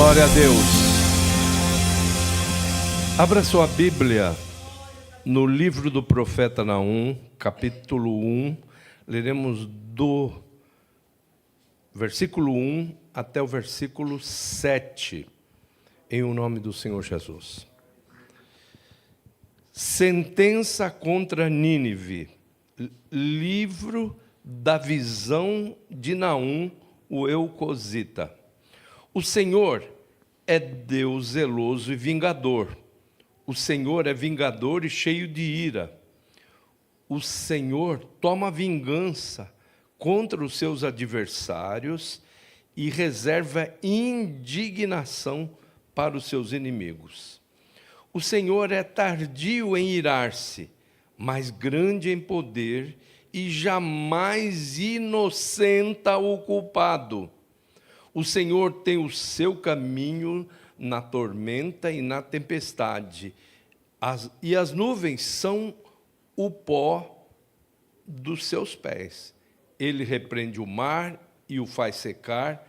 Glória a Deus. Abra sua Bíblia no livro do profeta Naum, capítulo 1. Leremos do versículo 1 até o versículo 7, em o nome do Senhor Jesus. Sentença contra Nínive, livro da visão de Naum, o Eucosita. O Senhor é Deus zeloso e vingador. O Senhor é vingador e cheio de ira. O Senhor toma vingança contra os seus adversários e reserva indignação para os seus inimigos. O Senhor é tardio em irar-se, mas grande em poder e jamais inocenta o culpado. O Senhor tem o seu caminho na tormenta e na tempestade, e as nuvens são o pó dos seus pés. Ele repreende o mar e o faz secar,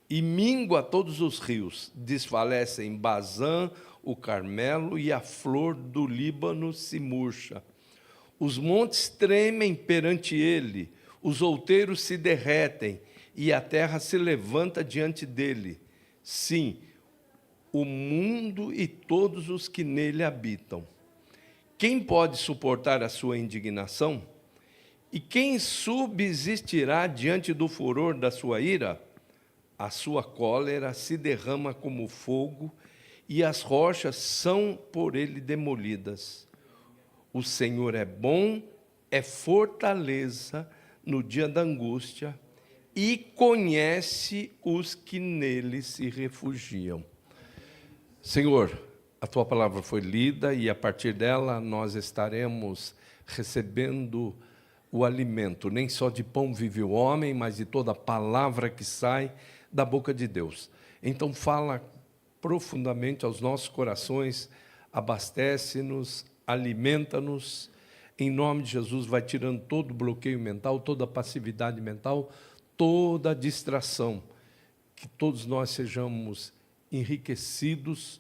e mingua todos os rios. Desfalecem Bazã, o Carmelo, e a flor do Líbano se murcha. Os montes tremem perante ele, os outeiros se derretem, e a terra se levanta diante dele. Sim, o mundo e todos os que nele habitam. Quem pode suportar a sua indignação? E quem subsistirá diante do furor da sua ira? A sua cólera se derrama como fogo, e as rochas são por ele demolidas. O Senhor é bom, é fortaleza no dia da angústia, e conhece os que nele se refugiam. Senhor, a Tua palavra foi lida e a partir dela nós estaremos recebendo o alimento. Nem só de pão vive o homem, mas de toda palavra que sai da boca de Deus. Então fala profundamente aos nossos corações, abastece-nos, alimenta-nos. Em nome de Jesus, vai tirando todo bloqueio mental, toda passividade mental, toda distração, que todos nós sejamos enriquecidos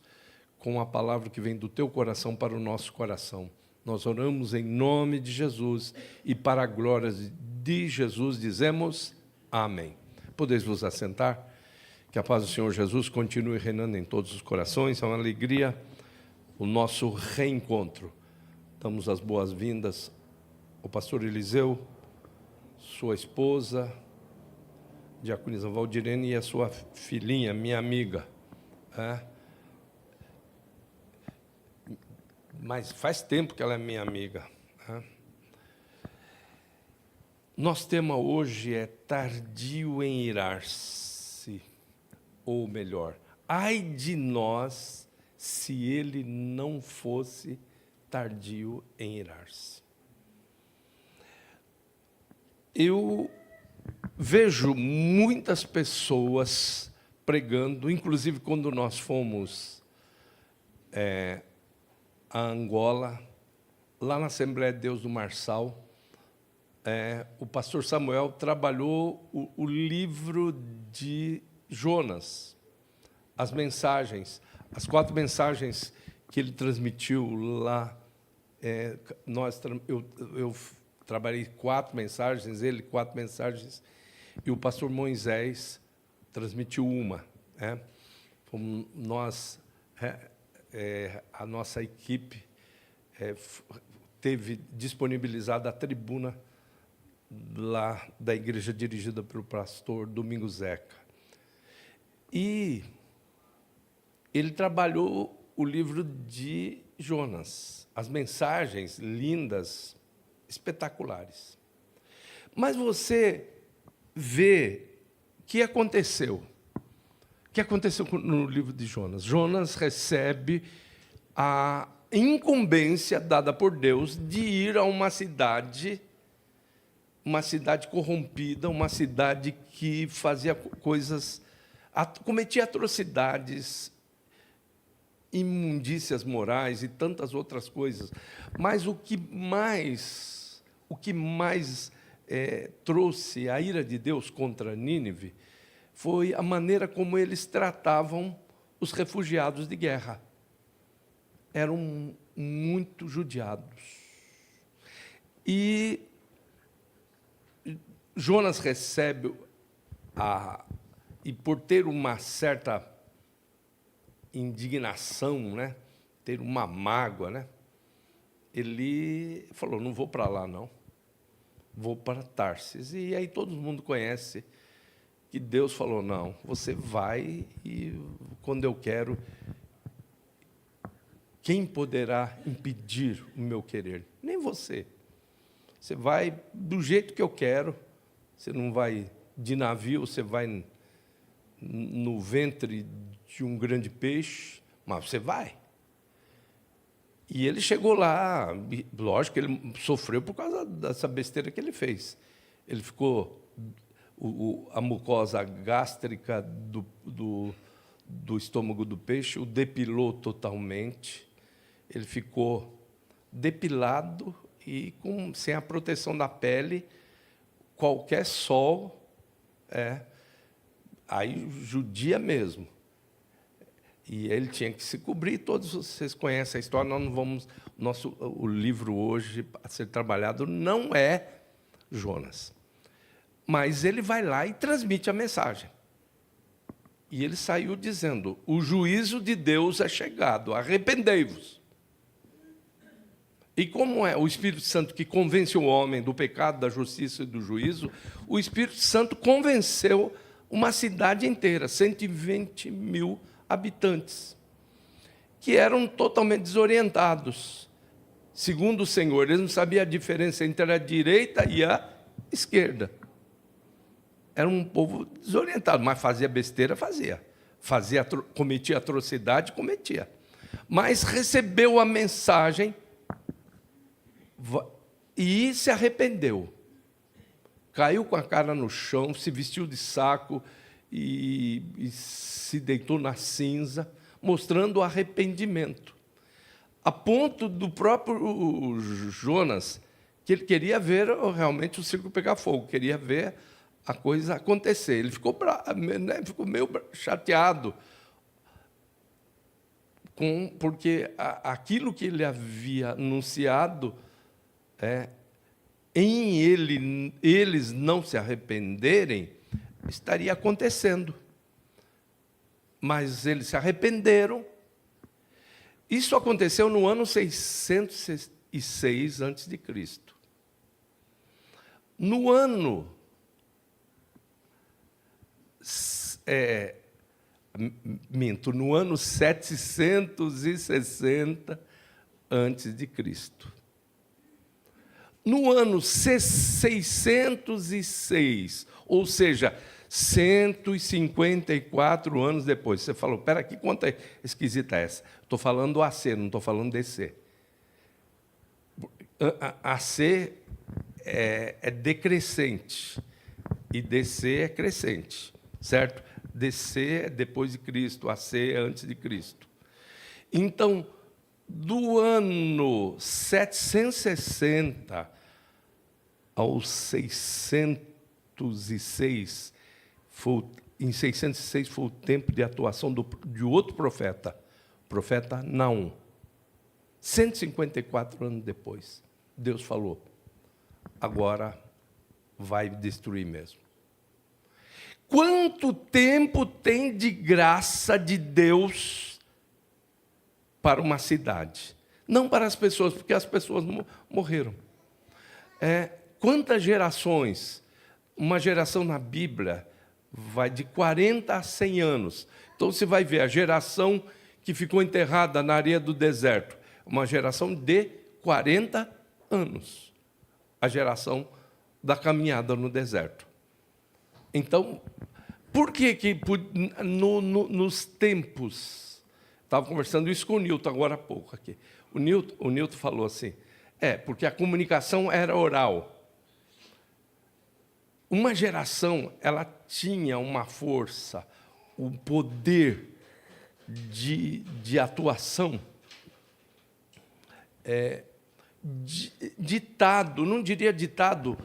com a palavra que vem do teu coração para o nosso coração. Nós oramos em nome de Jesus e para a glória de Jesus dizemos amém. Podeis vos assentar, que a paz do Senhor Jesus continue reinando em todos os corações. É uma alegria o nosso reencontro. Damos as boas-vindas ao pastor Eliseu, sua esposa, diaconisa Valdirene, e a sua filhinha, minha amiga. Mas faz tempo que ela é minha amiga. Nosso tema hoje é tardio em irar-se, ou melhor, ai de nós se ele não fosse tardio em irar-se. Eu vejo muitas pessoas pregando, inclusive quando nós fomos a Angola, lá na Assembleia de Deus do Marçal, o pastor Samuel trabalhou o livro de Jonas, as mensagens, as 4 mensagens que ele transmitiu lá. Eu trabalhei 4 mensagens, ele 4 mensagens, e o pastor Moisés transmitiu uma. Nós, a nossa equipe teve disponibilizada a tribuna lá da igreja dirigida pelo pastor Domingos Zeca. E ele trabalhou o livro de Jonas, as mensagens lindas, espetaculares. Mas você vê o que aconteceu. O que aconteceu no livro de Jonas? Jonas recebe a incumbência dada por Deus de ir a uma cidade corrompida, uma cidade que fazia coisas, cometia atrocidades, imundícias morais e tantas outras coisas. Mas o que mais trouxe a ira de Deus contra Nínive foi a maneira como eles tratavam os refugiados de guerra. Eram muito judiados. E Jonas recebe, e por ter uma certa indignação, né, ter uma mágoa, né, ele falou, não vou para lá, não. Vou para Tarsis. E aí todo mundo conhece que Deus falou, não, você vai e quando eu quero, quem poderá impedir o meu querer? Nem você. Você vai do jeito que eu quero, você não vai de navio, você vai no ventre de um grande peixe, mas você vai. E ele chegou lá, lógico que ele sofreu por causa dessa besteira que ele fez. Ele ficou, a mucosa gástrica do estômago do peixe o depilou totalmente. Ele ficou depilado e sem a proteção da pele, qualquer sol, aí judia mesmo. E ele tinha que se cobrir, todos vocês conhecem a história, nós não vamos... O livro hoje, a ser trabalhado, não é Jonas. Mas ele vai lá e transmite a mensagem. E ele saiu dizendo, o juízo de Deus é chegado, arrependei-vos. E como é o Espírito Santo que convence o homem do pecado, da justiça e do juízo, o Espírito Santo convenceu uma cidade inteira, 120 mil habitantes, que eram totalmente desorientados. Segundo o Senhor, eles não sabiam a diferença entre a direita e a esquerda. Era um povo desorientado, mas fazia besteira, fazia. Cometia atrocidade, cometia. Mas recebeu a mensagem e se arrependeu. Caiu com a cara no chão, se vestiu de saco e se deitou na cinza, mostrando o arrependimento. A ponto do próprio Jonas, que ele queria ver realmente o circo pegar fogo, queria ver a coisa acontecer. Ele ficou meio chateado, porque aquilo que ele havia anunciado, em eles não se arrependerem, estaria acontecendo. Mas eles se arrependeram. Isso aconteceu no ano 606 a.C. No ano no ano 760 a.C. No ano 606, ou seja, 154 anos depois, você falou, espera aqui, quanta esquisita é essa? Estou falando AC, não estou falando DC. AC é decrescente e DC é crescente, certo? DC é depois de Cristo, AC é antes de Cristo. Então, do ano 760 ao 606, em 606 foi o tempo de atuação de outro profeta, o profeta Naum. 154 anos depois, Deus falou, agora vai destruir mesmo. Quanto tempo tem de graça de Deus para uma cidade? Não para as pessoas, porque as pessoas morreram. Quantas gerações? Uma geração na Bíblia vai de 40 a 100 anos. Então, você vai ver a geração que ficou enterrada na areia do deserto. Uma geração de 40 anos. A geração da caminhada no deserto. Então, por que nos tempos... Estava conversando isso com o Newton agora há pouco aqui. O Newton falou assim, porque a comunicação era oral. Uma geração, ela tinha uma força, um poder de atuação ditado, não diria ditado,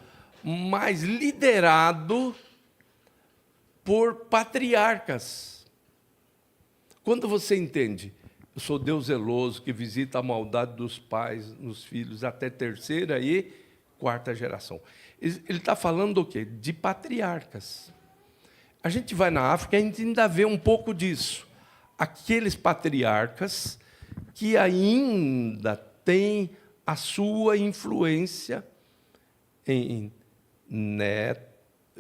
mas liderado por patriarcas. Quando você entende, eu sou Deus zeloso que visita a maldade dos pais nos filhos até terceira e quarta geração. Ele está falando do quê? De patriarcas. A gente vai na África e a gente ainda vê um pouco disso. Aqueles patriarcas que ainda têm a sua influência em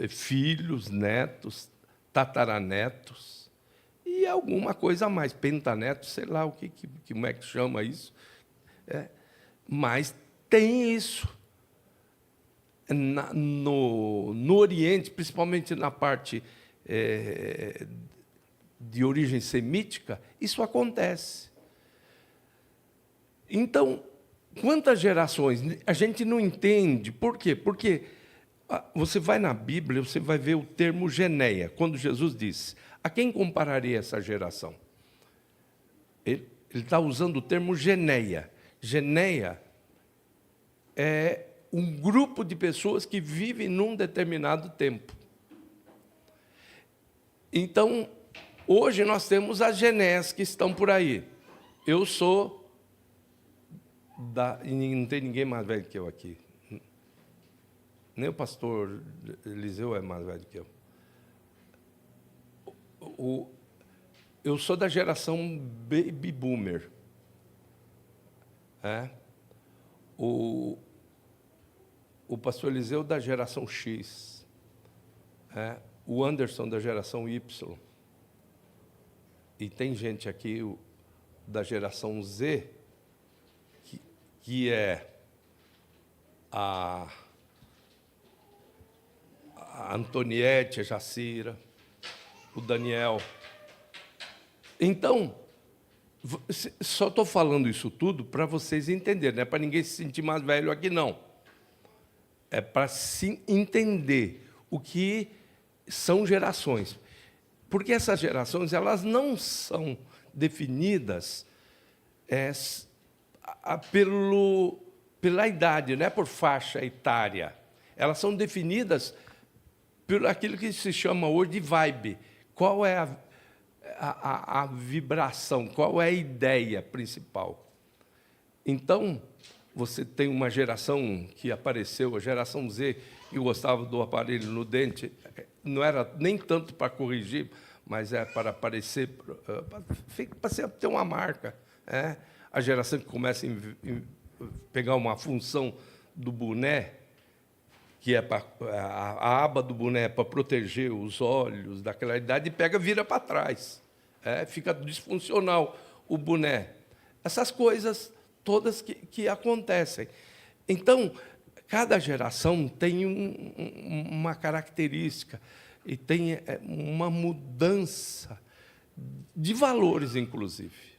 filhos, netos, tataranetos e alguma coisa a mais, pentanetos, sei lá como é que chama isso. Mas tem isso. No Oriente, principalmente na parte de origem semítica, isso acontece. Então, quantas gerações? A gente não entende. Por quê? Porque você vai na Bíblia, você vai ver o termo geneia, quando Jesus disse, a quem compararia essa geração? Ele está usando o termo geneia. Geneia é um grupo de pessoas que vivem num determinado tempo. Então, hoje nós temos as genéias que estão por aí. Eu sou e não tem ninguém mais velho que eu aqui. Nem o pastor Eliseu é mais velho que eu. Eu sou da geração Baby Boomer. O pastor Eliseu da geração X. O Anderson da geração Y. E tem gente aqui da geração Z, que é a Antoniette, a Jacira, o Daniel. Então, só estou falando isso tudo para vocês entenderem, não é para ninguém se sentir mais velho aqui, não. É para se entender o que são gerações. Porque essas gerações, elas não são definidas pela idade, não é por faixa etária. Elas são definidas por aquilo que se chama hoje de vibe. Qual é a vibração, qual é a ideia principal? Então, você tem uma geração que apareceu, a geração Z, que gostava do aparelho no dente, não era nem tanto para corrigir, mas é para aparecer, para ter uma marca. A geração que começa a pegar uma função do boné, que é a aba do boné é para proteger os olhos daquela idade, e vira para trás. Fica disfuncional o boné. Essas coisas todas que acontecem. Então, cada geração tem uma característica e tem uma mudança de valores, inclusive.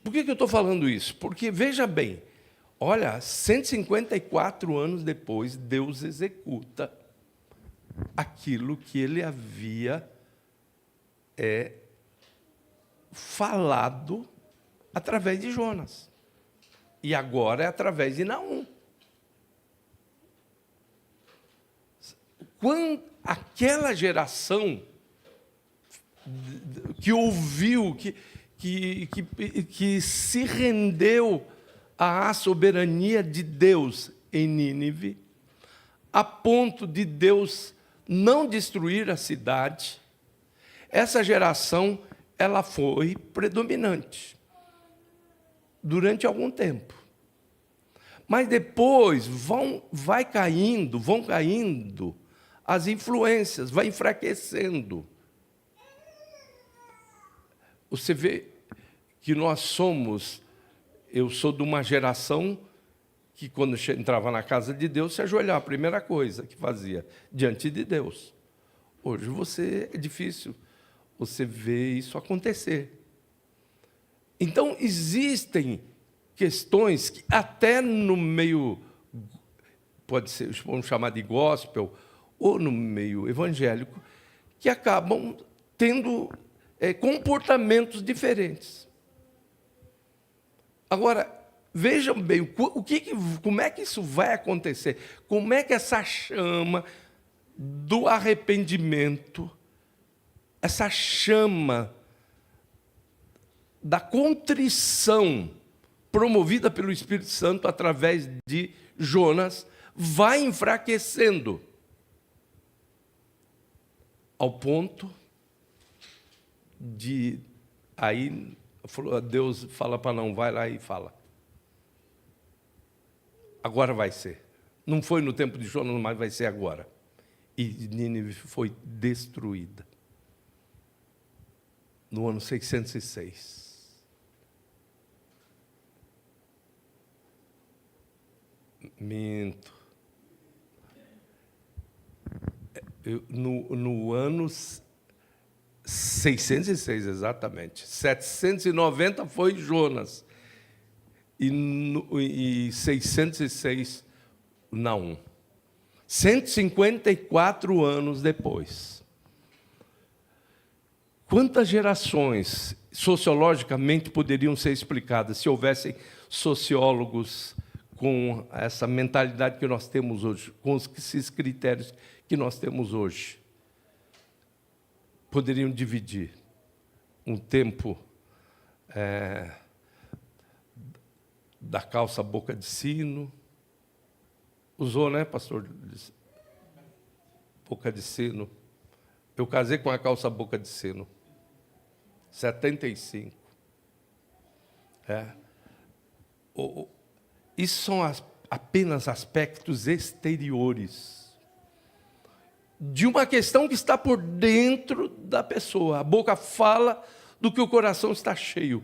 Por que eu estou falando isso? Porque, veja bem, olha, 154 anos depois, Deus executa aquilo que ele havia falado através de Jonas. E agora é através de Naum. Quando aquela geração que ouviu, que se rendeu à soberania de Deus em Nínive, a ponto de Deus não destruir a cidade, essa geração ela foi predominante durante algum tempo. Mas depois vão caindo as influências, vai enfraquecendo. Você vê que eu sou de uma geração que, quando entrava na casa de Deus, se ajoelhava, a primeira coisa que fazia, diante de Deus. Hoje é difícil você ver isso acontecer. Então, existem questões que até no meio, pode ser, vamos chamar de gospel, ou no meio evangélico, que acabam tendo comportamentos diferentes. Agora, vejam bem, como é que isso vai acontecer? Como é que essa chama do arrependimento, essa chama da contrição promovida pelo Espírito Santo através de Jonas, vai enfraquecendo, ao ponto de, aí Deus fala para não, vai lá e fala. Agora vai ser. Não foi no tempo de Jonas, mas vai ser agora. E Nínive foi destruída. No ano 606. Minto. No ano 606, exatamente. 790 foi Jonas. E 606, Naum. 154 anos depois. Quantas gerações, sociologicamente, poderiam ser explicadas se houvessem sociólogos com essa mentalidade que nós temos hoje, com esses critérios que nós temos hoje? Poderiam dividir um tempo da calça boca de sino. Usou, né, pastor? Boca de sino. Eu casei com a calça boca de sino. 75. Isso são apenas aspectos exteriores de uma questão que está por dentro da pessoa. A boca fala do que o coração está cheio.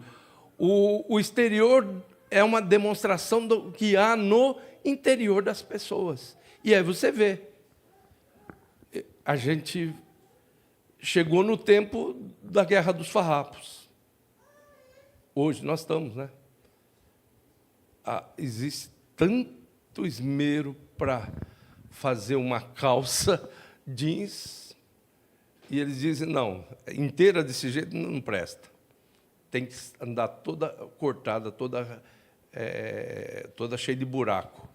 O exterior é uma demonstração do que há no interior das pessoas. E aí você vê. A gente chegou no tempo da Guerra dos Farrapos. Hoje nós estamos, né? Existe tanto esmero para fazer uma calça jeans, e eles dizem, não, inteira desse jeito não presta. Tem que andar toda cortada, toda cheia de buraco.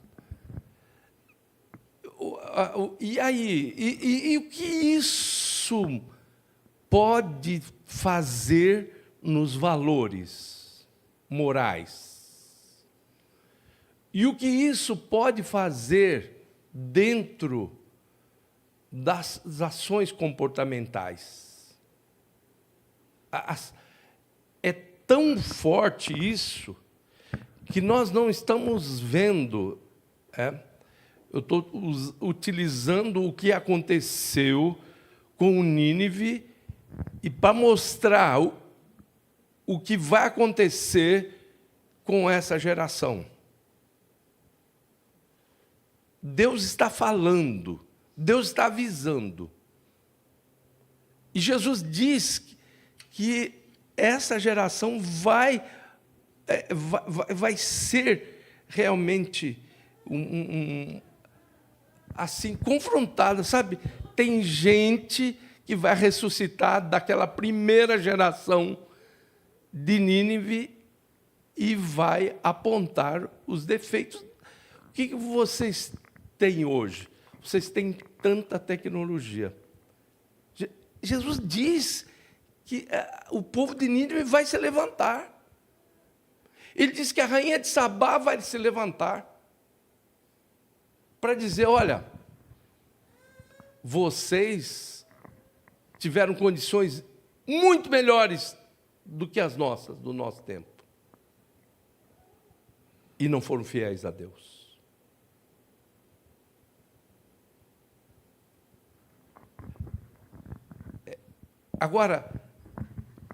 E aí? E o que isso pode fazer nos valores morais? E o que isso pode fazer dentro das ações comportamentais? É tão forte isso que nós não estamos vendo. Eu estou utilizando o que aconteceu com Nínive e para mostrar o que vai acontecer com essa geração. Deus está falando, Deus está avisando. E Jesus diz que essa geração vai ser realmente assim, confrontada, sabe? Tem gente que vai ressuscitar daquela primeira geração de Nínive e vai apontar os defeitos. O que vocês têm hoje? Vocês têm tanta tecnologia. Jesus diz que o povo de Nínive vai se levantar. Ele diz que a rainha de Sabá vai se levantar para dizer, olha, vocês tiveram condições muito melhores do que as nossas, do nosso tempo. E não foram fiéis a Deus. Agora,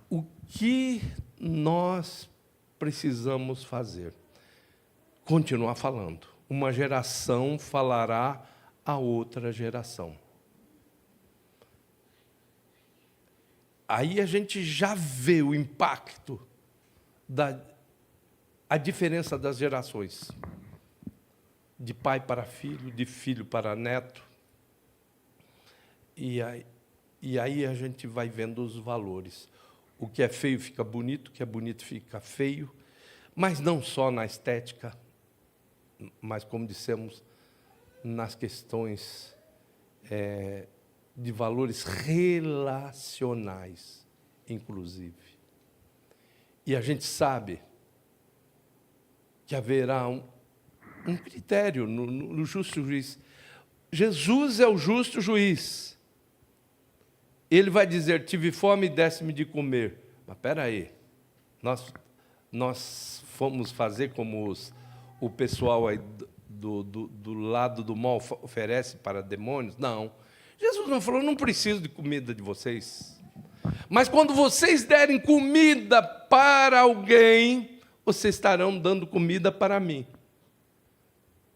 o que nós precisamos fazer? Continuar falando. Uma geração falará a outra geração. Aí a gente já vê o impacto a diferença das gerações. De pai para filho, de filho para neto. E aí a gente vai vendo os valores. O que é feio fica bonito, o que é bonito fica feio. Mas não só na estética, mas, como dissemos, nas questões de valores relacionais, inclusive. E a gente sabe que haverá um critério no justo juiz. Jesus é o justo juiz. Ele vai dizer, tive fome e desse-me de comer. Mas espera aí, nós fomos fazer como o pessoal aí do lado do mal oferece para demônios? Não. Jesus não falou, não preciso de comida de vocês. Mas quando vocês derem comida para alguém, vocês estarão dando comida para mim.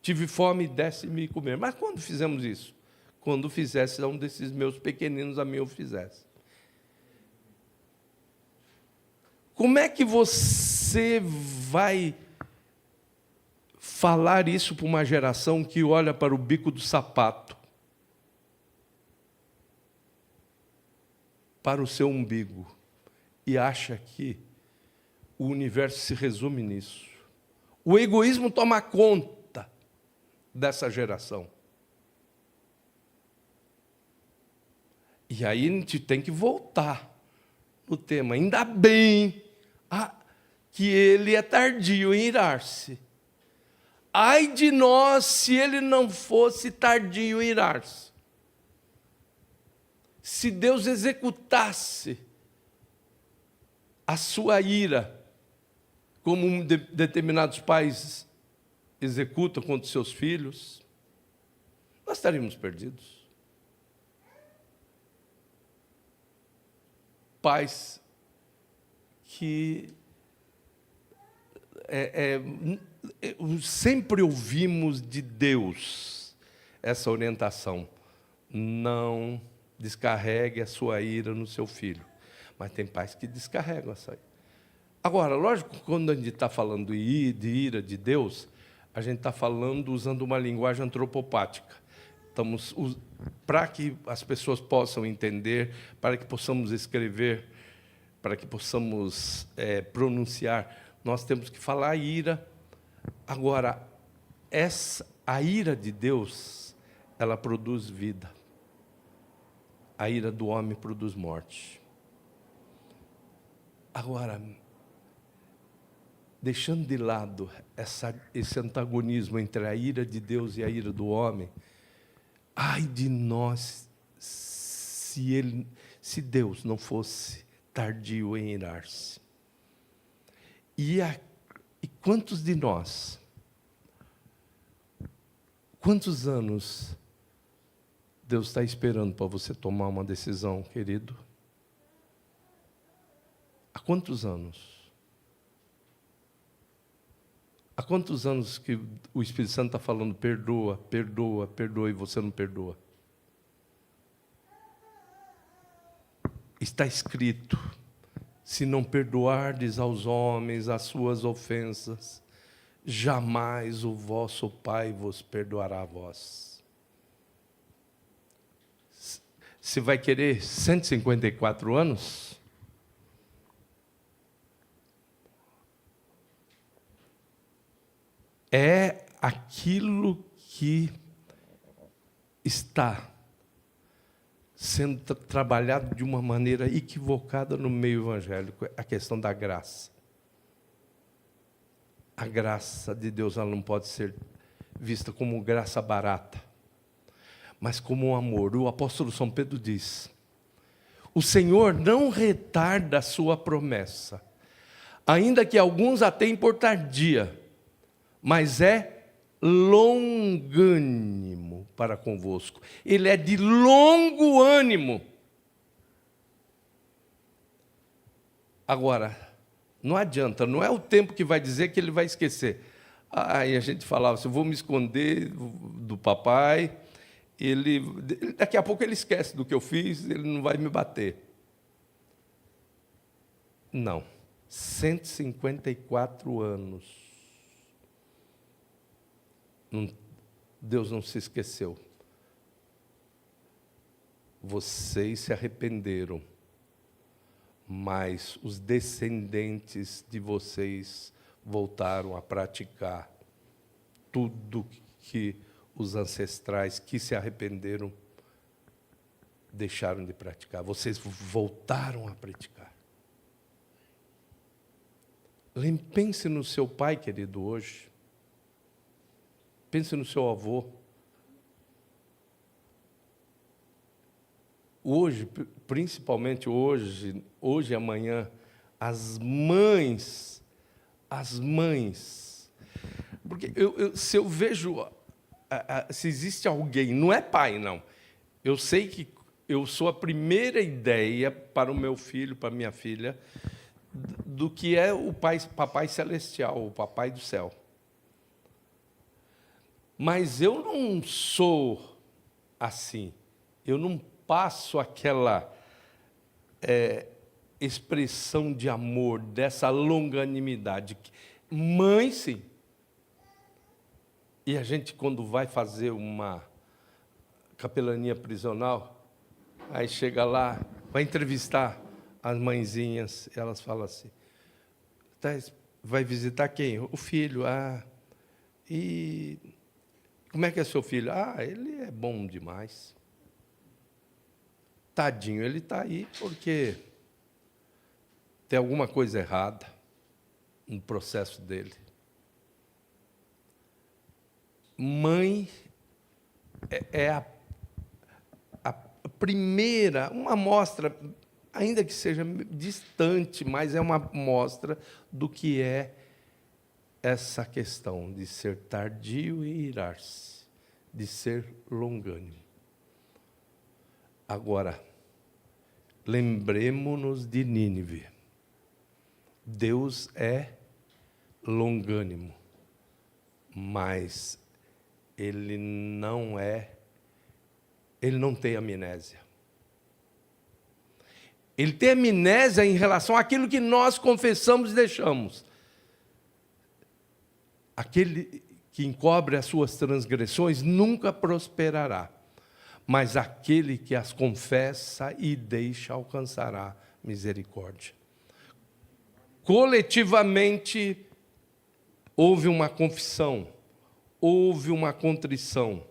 Tive fome e desse-me comer. Mas quando fizemos isso? Quando fizesse a um desses meus pequeninos, a mim eu fizesse. Como é que você vai falar isso para uma geração que olha para o bico do sapato, para o seu umbigo, e acha que o universo se resume nisso? O egoísmo toma conta dessa geração. E aí a gente tem que voltar no tema. Ainda bem que ele é tardio em irar-se. Ai de nós se ele não fosse tardio em irar-se. Se Deus executasse a sua ira, como determinados pais executam contra seus filhos, nós estaríamos perdidos. Pais que sempre ouvimos de Deus essa orientação: não descarregue a sua ira no seu filho. Mas tem pais que descarregam essa ira. Agora, lógico que quando a gente está falando de ira de Deus, a gente está falando usando uma linguagem antropopática. Para que as pessoas possam entender, para que possamos escrever, para que possamos pronunciar, nós temos que falar ira. Agora, a ira de Deus, ela produz vida. A ira do homem produz morte. Agora, deixando de lado esse antagonismo entre a ira de Deus e a ira do homem, ai de nós se Deus não fosse tardio em irar-se. E quantos de nós, quantos anos Deus está esperando para você tomar uma decisão, querido? Há quantos anos? Há quantos anos que o Espírito Santo está falando, perdoa, perdoa, perdoa, e você não perdoa? Está escrito, se não perdoardes aos homens as suas ofensas, jamais o vosso Pai vos perdoará a vós. Você vai querer 154 anos? É aquilo que está sendo trabalhado de uma maneira equivocada no meio evangélico, a questão da graça. A graça de Deus, ela não pode ser vista como graça barata, mas como um amor. O apóstolo São Pedro diz: o Senhor não retarda a sua promessa, ainda que alguns a tenham por tardia, mas é longânimo para convosco. Ele é de longo ânimo. Agora, não adianta, não é o tempo que vai dizer que ele vai esquecer. Aí a gente falava assim, eu vou me esconder do papai, daqui a pouco ele esquece do que eu fiz, ele não vai me bater. Não, 154 anos. Deus não se esqueceu. Vocês se arrependeram, mas os descendentes de vocês voltaram a praticar tudo que os ancestrais que se arrependeram deixaram de praticar, vocês voltaram a praticar. Pense no seu pai, querido, hoje. Pense no seu avô. Hoje, principalmente hoje e amanhã, as mães, porque se eu vejo, se existe alguém, não é pai, não, eu sei que eu sou a primeira ideia para o meu filho, para a minha filha, do que é o Papai Celestial, o Papai do Céu. Mas eu não sou assim, eu não passo aquela expressão de amor, dessa longanimidade. Mãe, sim. E a gente, quando vai fazer uma capelania prisional, aí chega lá, vai entrevistar as mãezinhas, elas falam assim, vai visitar quem? O filho. E como é que é seu filho? Ele é bom demais. Tadinho, ele está aí porque tem alguma coisa errada no processo dele. Mãe é a primeira, uma amostra, ainda que seja distante, mas é uma amostra do que é essa questão de ser tardio e irar-se, de ser longânimo. Agora, lembremos-nos de Nínive. Deus é longânimo, mas Ele não tem amnésia. Ele tem amnésia em relação àquilo que nós confessamos e deixamos. Aquele que encobre as suas transgressões nunca prosperará, mas aquele que as confessa e deixa alcançará misericórdia. Coletivamente, houve uma confissão, houve uma contrição,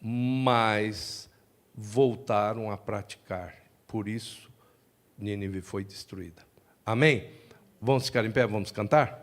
mas voltaram a praticar. Por isso, Nínive foi destruída. Amém? Vamos ficar em pé, vamos cantar?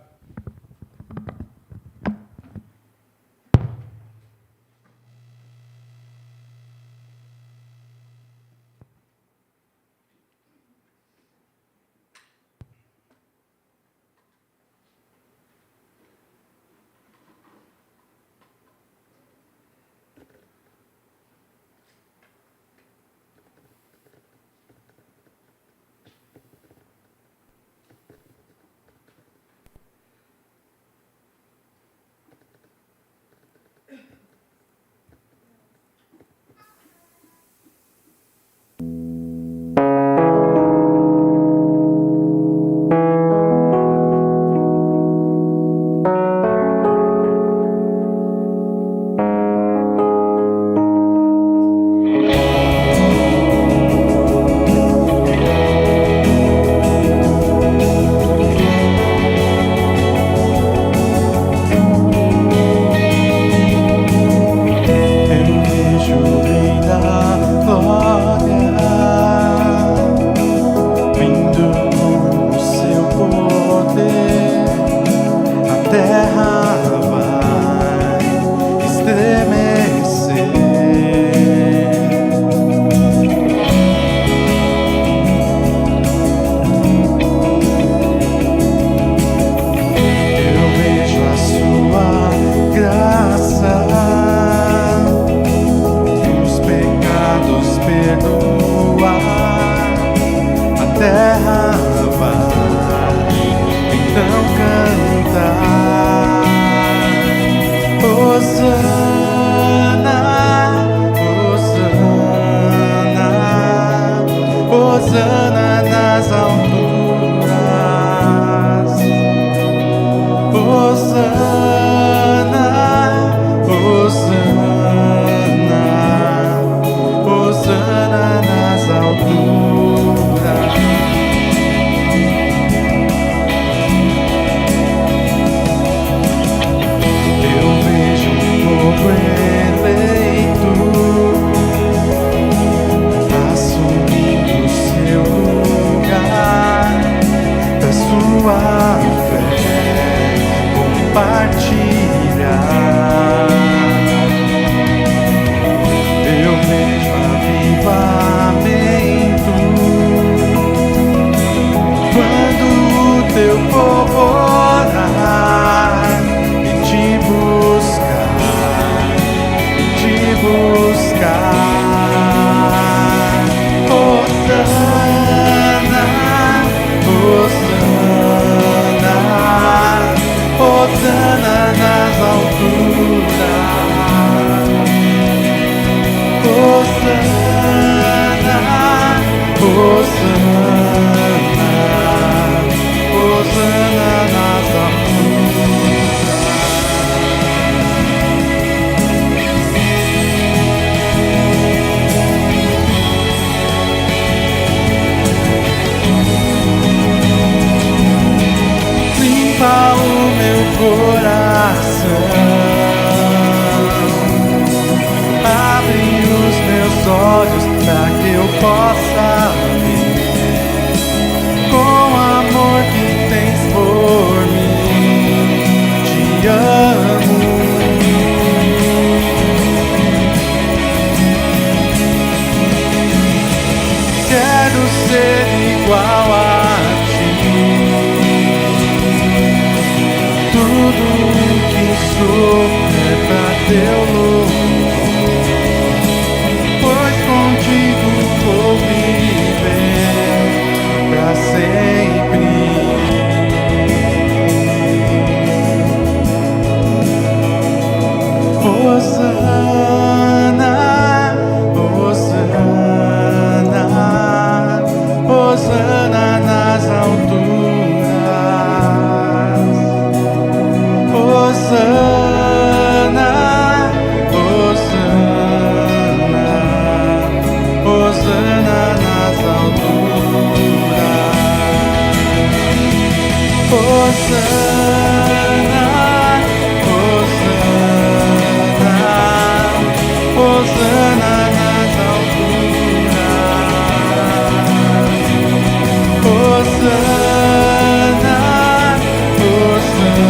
terra vai então cantar. compartilhar. Eu vejo avivamento quando o teu povo orar e te buscar, Hosana, Hosana, Hosana nas alturas. Hosana, Hosana, Hosana nas alturas. Limpa o meu coração, abre os meus olhos para que eu possa ver com o amor que tens por mim. Te amo. Quero ser igual a ti. Tudo o que sou é pra teu louvor, pois contigo vou viver pra sempre. Hosana, Hosana, Hosana nas alturas. Hosana, Hosana, Hosana nas alturas. Hosana, Hosana, Hosana nas alturas. Hosana, Hosana,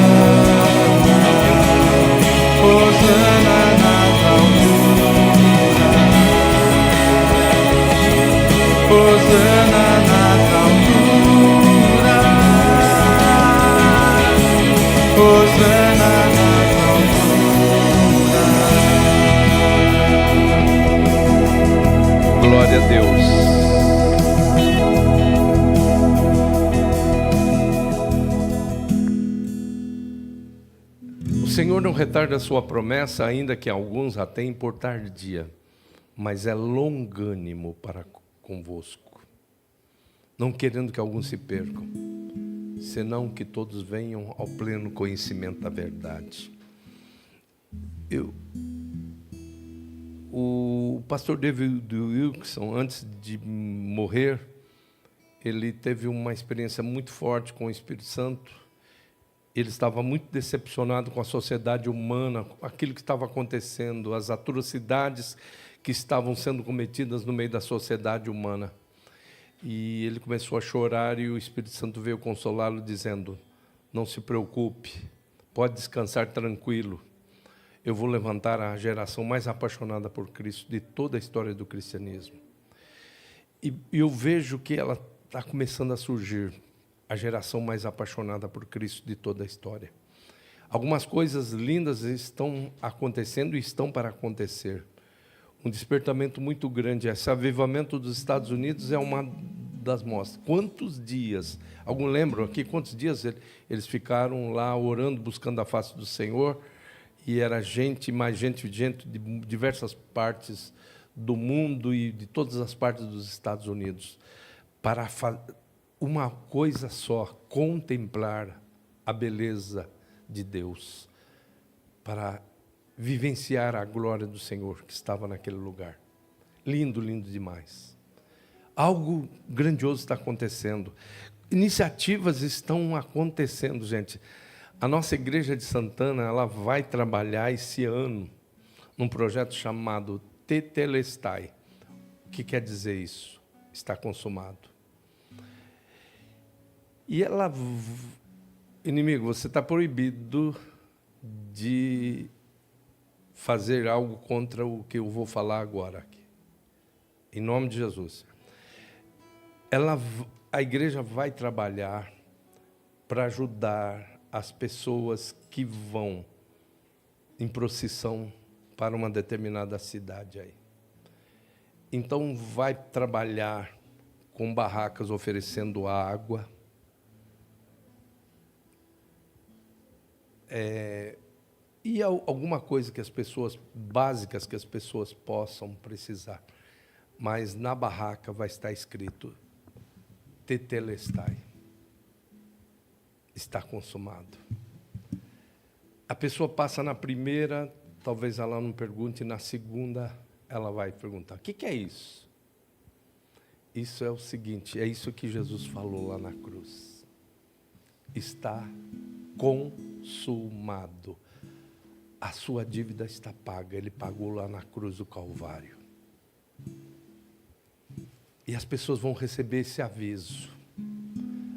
Hosana nas alturas. Hosana nas alturas. Hosana nas alturas. Glória a Deus. O Senhor não retarda a sua promessa, ainda que alguns a tenham por tardia, mas é longânimo para convosco, não querendo que alguns se percam, senão que todos venham ao pleno conhecimento da verdade. O pastor David Wilkerson, antes de morrer, ele teve uma experiência muito forte com o Espírito Santo. Ele estava muito decepcionado com a sociedade humana, com aquilo que estava acontecendo, as atrocidades que estavam sendo cometidas no meio da sociedade humana. E ele começou a chorar e o Espírito Santo veio consolá-lo dizendo: não se preocupe, pode descansar tranquilo. Eu vou levantar a geração mais apaixonada por Cristo de toda a história do cristianismo. E eu vejo que ela está começando a surgir, a geração mais apaixonada por Cristo de toda a história. Algumas coisas lindas estão acontecendo e estão para acontecer. Um despertamento muito grande. Esse avivamento dos Estados Unidos é uma das mostras. Quantos dias, alguns lembram aqui, quantos dias eles ficaram lá orando, buscando a face do Senhor, e era gente, mais gente de diversas partes do mundo e de todas as partes dos Estados Unidos, para uma coisa só, contemplar a beleza de Deus, para vivenciar a glória do Senhor que estava naquele lugar. Lindo, lindo demais. Algo grandioso está acontecendo. Iniciativas estão acontecendo, gente. A nossa igreja de Santana, ela vai trabalhar esse ano num projeto chamado Tetelestai. O que quer dizer isso? Está consumado. E ela, inimigo, você está proibido de fazer algo contra o que eu vou falar agora aqui. Em nome de Jesus. A igreja vai trabalhar para ajudar as pessoas que vão em procissão para uma determinada cidade aí. Então vai trabalhar com barracas oferecendo água, e alguma coisa que as pessoas, básicas que as pessoas possam precisar. Mas na barraca vai estar escrito Tetelestai. Está consumado. A pessoa passa na primeira, talvez ela não pergunte, na segunda ela vai perguntar: o que é isso? Isso é o seguinte, é isso que Jesus falou lá na cruz. Está consumado. A sua dívida está paga. Ele pagou lá na cruz do Calvário. E as pessoas vão receber esse aviso.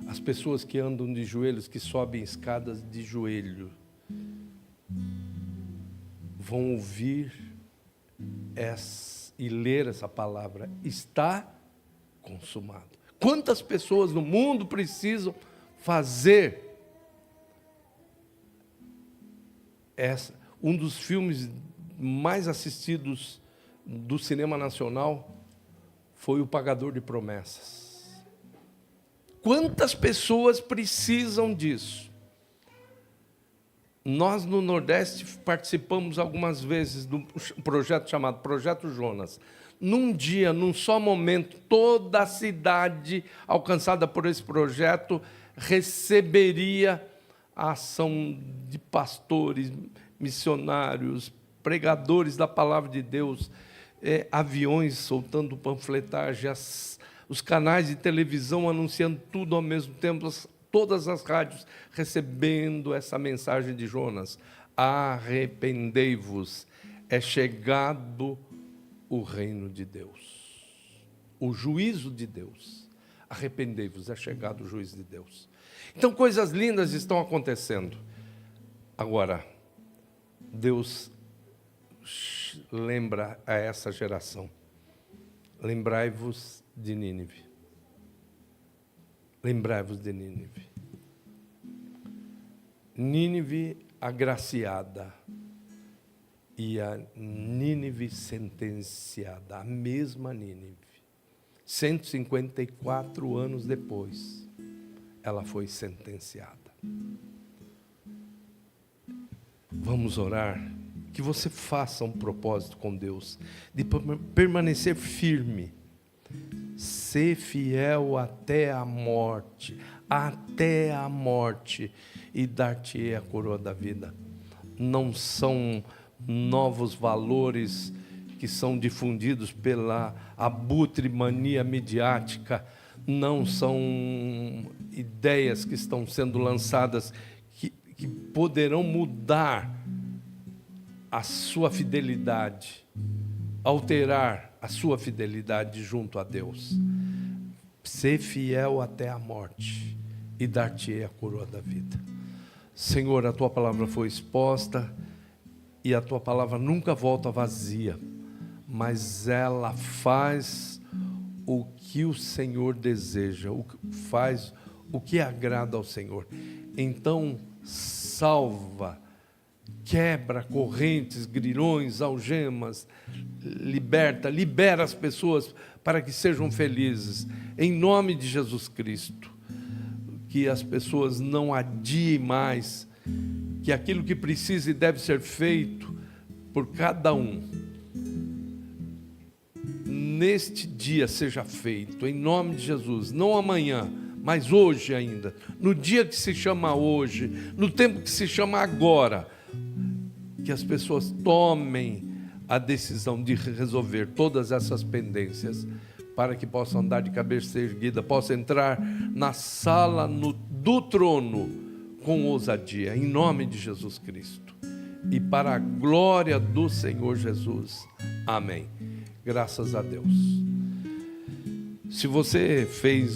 As pessoas que andam de joelhos, que sobem escadas de joelho, vão ouvir e ler essa palavra. Está consumado. Quantas pessoas no mundo precisam fazer um dos filmes mais assistidos do cinema nacional foi O Pagador de Promessas. Quantas pessoas precisam disso? Nós no Nordeste participamos algumas vezes do projeto chamado Projeto Jonas. Num dia, num só momento, toda a cidade alcançada por esse projeto receberia a ação de pastores, missionários, pregadores da palavra de Deus, aviões soltando panfletagem, os canais de televisão anunciando tudo ao mesmo tempo, todas as rádios recebendo essa mensagem de Jonas: arrependei-vos, é chegado o reino de Deus, o juízo de Deus. Arrependei-vos, é chegado o juízo de Deus. Então, coisas lindas estão acontecendo. Agora, Deus lembra a essa geração: lembrai-vos de Nínive. Lembrai-vos de Nínive. Nínive agraciada e a Nínive sentenciada, a mesma Nínive. 154 anos depois, ela foi sentenciada. Vamos orar, que você faça um propósito com Deus, de permanecer firme, ser fiel até a morte, e dar-te a coroa da vida. Não são novos valores que são difundidos pela abutre-mania midiática, não são ideias que estão sendo lançadas que poderão mudar a sua fidelidade, alterar a sua fidelidade junto a Deus. Ser fiel até a morte e dar-te a coroa da vida. Senhor, a Tua palavra foi exposta e a Tua palavra nunca volta vazia, mas ela faz o que o Senhor deseja, faz o que agrada ao Senhor. Então, salva, quebra correntes, grilhões, algemas, libera as pessoas para que sejam felizes, em nome de Jesus Cristo. Que as pessoas não adiem mais, que aquilo que precisa e deve ser feito por cada um, neste dia seja feito, em nome de Jesus, não amanhã, mas hoje ainda, no dia que se chama hoje, no tempo que se chama agora, que as pessoas tomem a decisão de resolver todas essas pendências, para que possam andar de cabeça erguida, possam entrar na sala do trono com ousadia, em nome de Jesus Cristo. E para a glória do Senhor Jesus. Amém. Graças a Deus. Se você fez